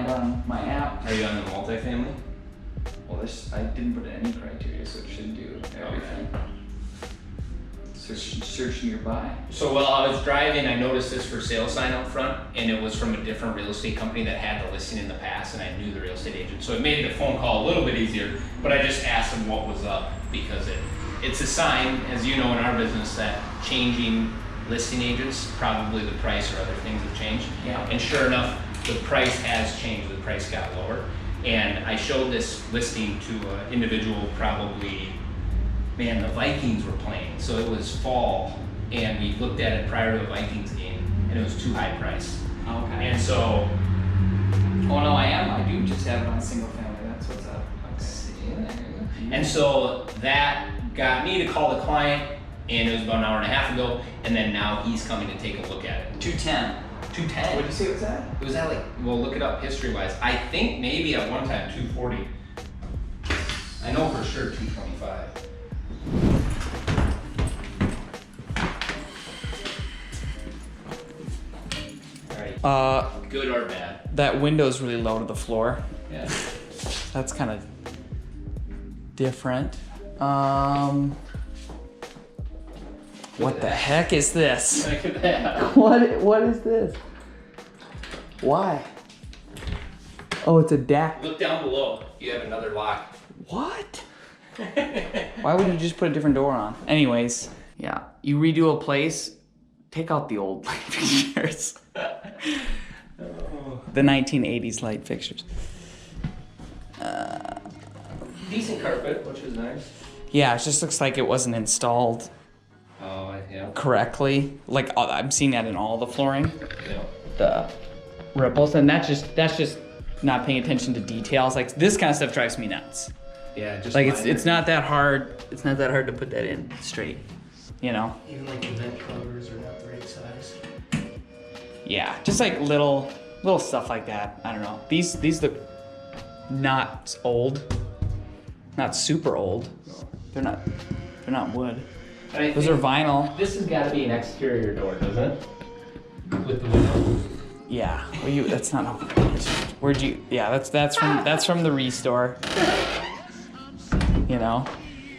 find on my app. Are you on the multifamily? Well, I didn't put in any criteria, so it should do everything. Search nearby. So while I was driving, I noticed this for sale sign up front, and it was from a different real estate company that had the listing in the past, and I knew the real estate agent. So it made the phone call a little bit easier, but I just asked them what was up, because it's a sign, as you know in our business, that changing listing agents, probably the price or other things have changed. Yeah. And sure enough, the price has changed, the price got lower. And I showed this listing to an individual, probably, man, the Vikings were playing. So it was fall, and we looked at it prior to the Vikings game, and it was too high price. Okay. And so, oh no, I do just have it on single family. That's what's up. and so that got me to call the client, and it was about an hour and a half ago, and then now he's coming to take a look at it. 210. 210. What did you say it was at? It was at like, well, look it up history-wise. I think maybe at one time 240. I know for sure 225. All right. Good or bad? That window's really low to the floor. Yeah. That's kind of different. What the heck is this? Look at that. What is this? Why? Oh, it's a deck. Look down below. You have another lock. What? Why would you just put a different door on? Anyways, yeah. You redo a place, take out the old light fixtures. The 1980s light fixtures. Decent carpet, which is nice. Yeah, it just looks like it wasn't installed Oh, yeah. correctly. Like I'm seeing that in all the flooring. Yeah. The ripples, and that's just not paying attention to details. Like this kind of stuff drives me nuts. Yeah, just Like it's not that hard. It's not that hard to put that in straight. You know? Even like the vent covers are not the right size. Yeah, just like little stuff like that. I don't know. These look not old, not super old. They're not wood. Those are vinyl. This has got to be an exterior door, doesn't it? With the window. Yeah. Well, that's not. Where'd you? Yeah, that's from the Restore. You know,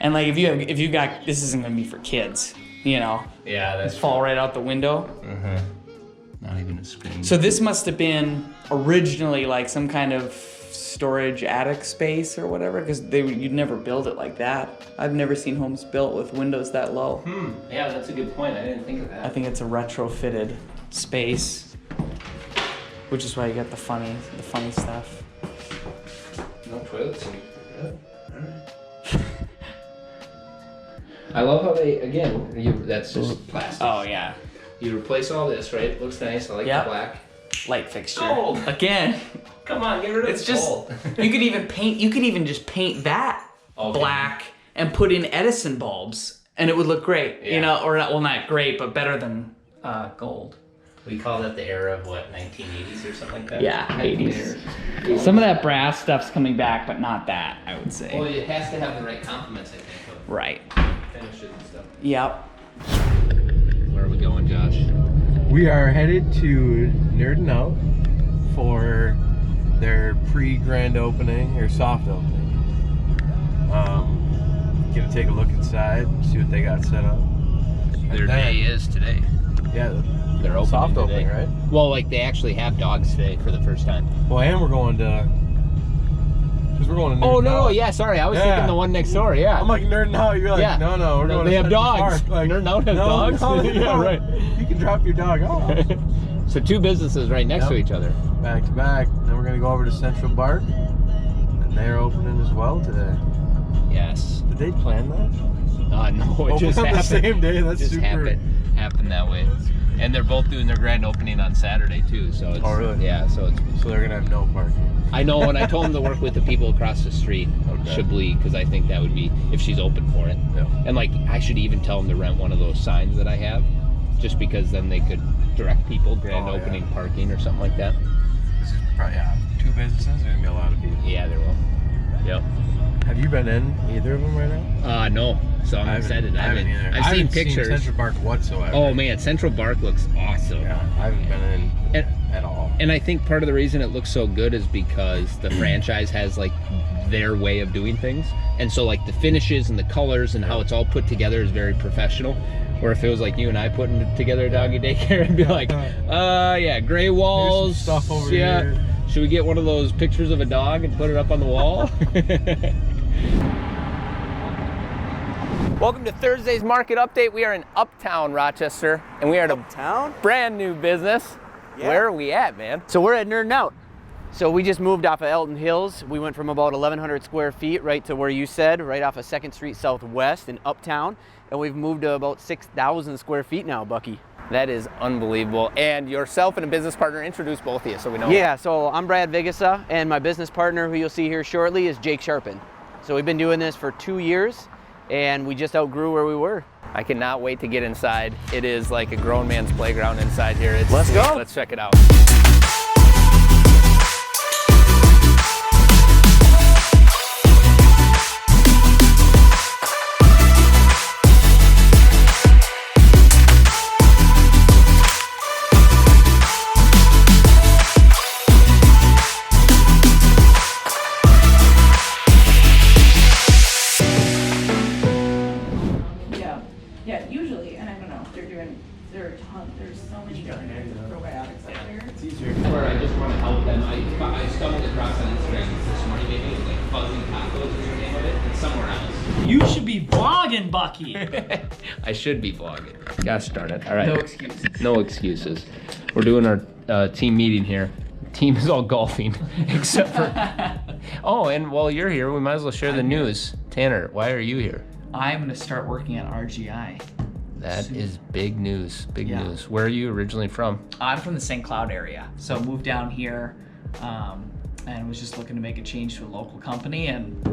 and like if you got, this isn't gonna be for kids. You know. Yeah, that's fall right out the window. Not even a screen. So this must have been originally like some kind of storage attic space or whatever, because you'd never build it like that. I've never seen homes built with windows that low. Yeah, that's a good point. I didn't think of that. I think it's a retrofitted space, which is why you got the funny stuff. No toilet seat. Good. All right. I love how that's just plastic. Oh yeah. You replace all this, right? It looks nice. I like the black. Light fixture. Gold. Again. Come on, get rid of It's just gold. you could even just paint that black and put in Edison bulbs and it would look great. Yeah. You know, or not great, but better than gold. We call that the era of what, 1980s or something like that? Yeah, 80s. Some of that brass stuff's coming back, but not that, I would say. Well, it has to have the right complements, I think, of Right. finishes and stuff. Yep. Where are we going, Josh? We are headed to Nerdin' Out for their pre-grand opening or soft opening. Gonna take a look inside, see what they got set up. Their day is today. Yeah, They're opening soft today. opening, right? Well, like they actually have dogs today for the first time. Well, and we're going to. Because we're going to. Oh Nerdin' no, Out. yeah, sorry, I was Yeah. thinking the one next door. Yeah. I'm like Nerdin' Out. You're like, Yeah. no, we're going They to have Central dogs. Park. Like, Nerdin' Out has dogs? No, Yeah, right. You can drop your dog off. So two businesses right next to each other. Back to back. Then we're gonna go over to Central Park, and they're opening as well today. Yes. Did they plan that? No, it Open just on happened. the same day. That's Just super. happened that way. And they're both doing their grand opening on Saturday too. So it's, Oh, really? Yeah. So it's. So they're gonna have no parking. I know when I told them to work with the people across the street, Chablis, because I think that would be if she's open for it. Yeah. And like I should even tell them to rent one of those signs that I have, just because then they could direct people grand opening parking or something like that. This is probably 2 businesses. There's gonna be a lot of people. Yeah, there will. Yep. Have you been in either of them right now? No. So I'm excited. I haven't either. I've seen pictures. Central Park whatsoever. Oh man, Central Park looks awesome. Yeah, I haven't been in at all. And I think part of the reason it looks so good is because the franchise has like their way of doing things. And so like the finishes and the colors and how it's all put together is very professional. Or if it was like you and I putting together a doggy daycare, I'd be like, yeah, gray walls. Here's some stuff over here. Should we get one of those pictures of a dog and put it up on the wall? Welcome to Thursday's Market Update. We are in Uptown, Rochester, and we are at a brand new business. Yeah. Where are we at, man? So we're at Nerdin' Out. So we just moved off of Elton Hills. We went from about 1,100 square feet right to where you said, right off of 2nd Street Southwest in Uptown. And we've moved to about 6,000 square feet now, Bucky. That is unbelievable. And yourself and a business partner, introduce both of you so we know. Yeah, so I'm Brad Vigasa, and my business partner, who you'll see here shortly, is Jake Sharpen. So we've been doing this for 2 years, and we just outgrew where we were. I cannot wait to get inside. It is like a grown man's playground inside here. Let's go. Let's check it out. Yeah, usually, and I don't know, there are a ton, there's so many different probiotics out there. It's easier. Where I just want to help them. I stumbled across on Instagram this morning, maybe it was like Fuzzing Tacos is the name of it, and somewhere else. You should be vlogging, Bucky. I should be vlogging. Gosh darn it. All right. No excuses. No excuses. We're doing our team meeting here. Team is all golfing, except for... Oh, and while you're here, we might as well share the news. Tanner, why are you here? I'm gonna start working at RGI. That is big news, big news. Where are you originally from? I'm from the St. Cloud area, so moved down here and was just looking to make a change to a local company, and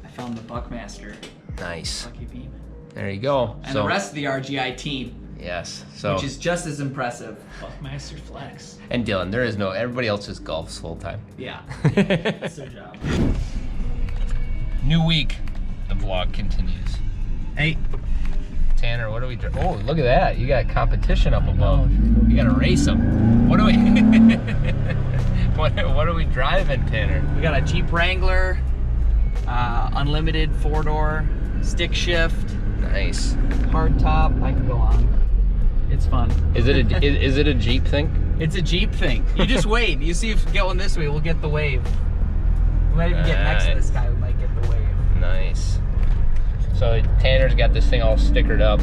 I found the Buckmaster. Nice. Bucky Beam. There you go. And the rest of the RGI team. Yes. So. Which is just as impressive. Buckmaster flex. And Dylan, there is no, everybody else just golfs full time. Yeah. That's their job. New week. The vlog continues. Hey. Tanner, what do we? Oh, look at that! You got competition up above. You got to race them. What do we? what are we driving, Tanner? We got a Jeep Wrangler, unlimited 4-door, stick shift. Nice. Hard top. I can go on. It's fun. Is it a is it a Jeep thing? It's a Jeep thing. You just wait. You see if we get one this way, we'll get the wave. We might even get next to this guy. We might get the wave. Nice. So Tanner's got this thing all stickered up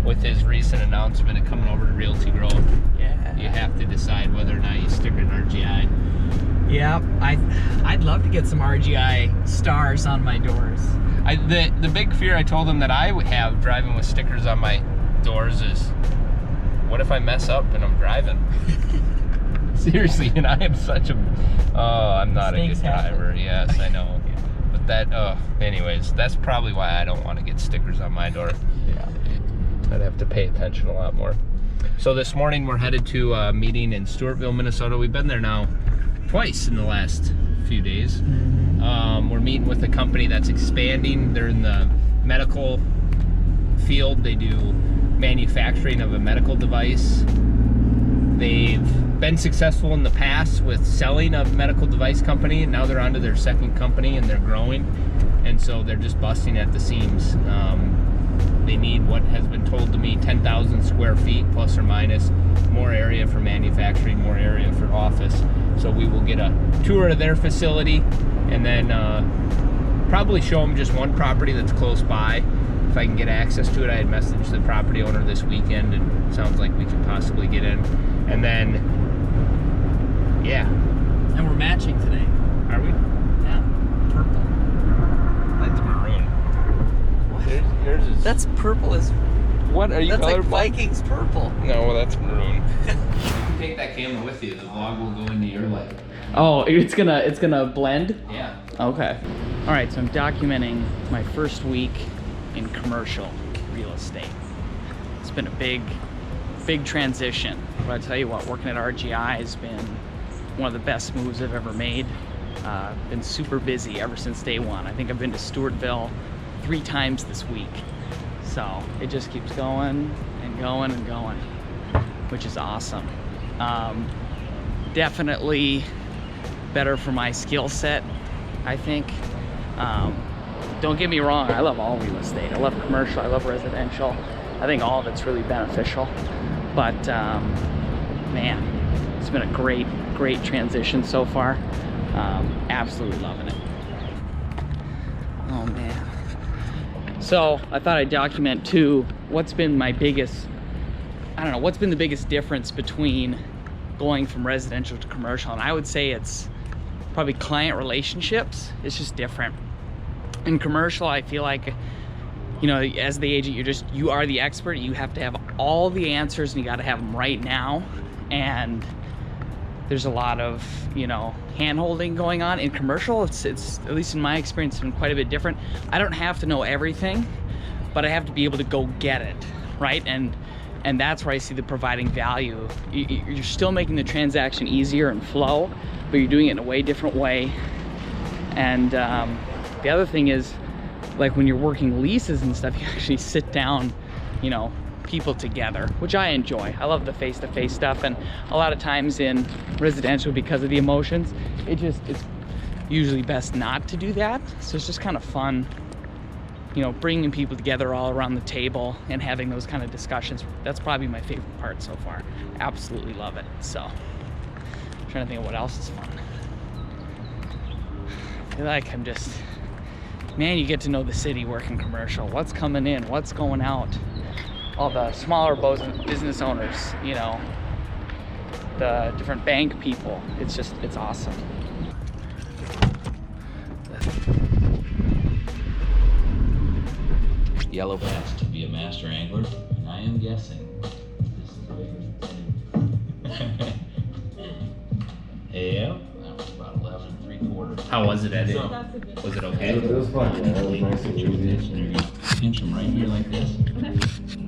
with his recent announcement of coming over to Realty Grow. Yeah. You have to decide whether or not you sticker an RGI. Yeah, I'd love to get some RGI stars on my doors. The big fear I told him that I would have driving with stickers on my doors is, what if I mess up and I'm driving? Seriously, and I am such a, I'm not a good driver. Yes, I know. But that, anyways, that's probably why I don't want to get stickers on my door. Yeah. I'd have to pay attention a lot more. So this morning we're headed to a meeting in Stewartville, Minnesota. We've been there now twice in the last few days. We're meeting with a company that's expanding. They're in the medical field. They do manufacturing of a medical device. They've been successful in the past with selling a medical device company, and now they're onto their second company and they're growing, and so they're just busting at the seams. They need, what has been told to me, 10,000 square feet plus or minus, more area for manufacturing, more area for office. So we will get a tour of their facility and then probably show them just one property that's close by. If I can get access to it, I had messaged the property owner this weekend, and it sounds like we could possibly get in. And then, yeah. And we're matching today. Are we? Yeah. Purple. That's maroon. What? Yours is... That's purple as... What, are you That's colorblind? like Vikings purple. No, that's maroon. Take that camera with you. The vlog will go into your life. Oh, it's gonna blend? Yeah. Okay. All right, so I'm documenting my first week in commercial real estate. It's been a big transition. But I tell you what, working at RGI has been one of the best moves I've ever made. Been super busy ever since day one. I think I've been to Stewartville 3 times this week. So it just keeps going and going and going, which is awesome. Definitely better for my skill set, I think. Don't get me wrong, I love all real estate. I love commercial, I love residential. I think all of it's really beneficial. But man, it's been a great transition so far. Absolutely loving it. Oh man. So I thought I'd document too what's been my biggest, what's been the biggest difference between going from residential to commercial. And I would say it's probably client relationships. It's just different. In commercial, I feel like, you know, as the agent, you are the expert. You have to have all the answers and you got to have them right now. And there's a lot of, you know, hand-holding going on. In commercial, it's at least in my experience, been quite a bit different. I don't have to know everything, but I have to be able to go get it, right? And that's where I see the providing value. You're still making the transaction easier and flow, but you're doing it in a way different way. And the other thing is, like when you're working leases and stuff, you actually sit down, you know, people together, which I enjoy. I love the face-to-face stuff, and a lot of times in residential, because of the emotions, it's usually best not to do that. So it's just kind of fun, you know, bringing people together all around the table and having those kind of discussions. That's probably my favorite part so far. Absolutely love it. So I'm trying to think of what else is fun. I feel like I'm just, man, you get to know the city working commercial. What's coming in, what's going out. All the smaller business owners, you know, the different bank people. It's awesome. Yellow bass to be a master angler, and I am guessing this is the bigger. Yeah, that was about 11 3/4. How was it at it? Was it okay? It was fun, yeah. It was nice and easy. Pinch them right here like this.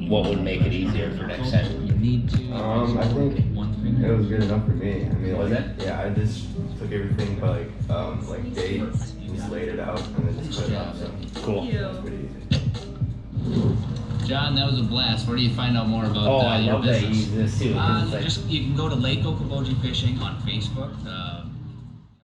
What would make it easier for next time? You need to. I think one finger. it was good enough for me. I mean, Was like, it? yeah, I just took everything by like date, just laid it out, and then just put it up. So Cool. it was pretty easy. John, that was a blast. Where do you find out more about Oh, I your love that you business? use this too. 'cause it's like- Just you can go to Lake Okoboji Fishing on Facebook.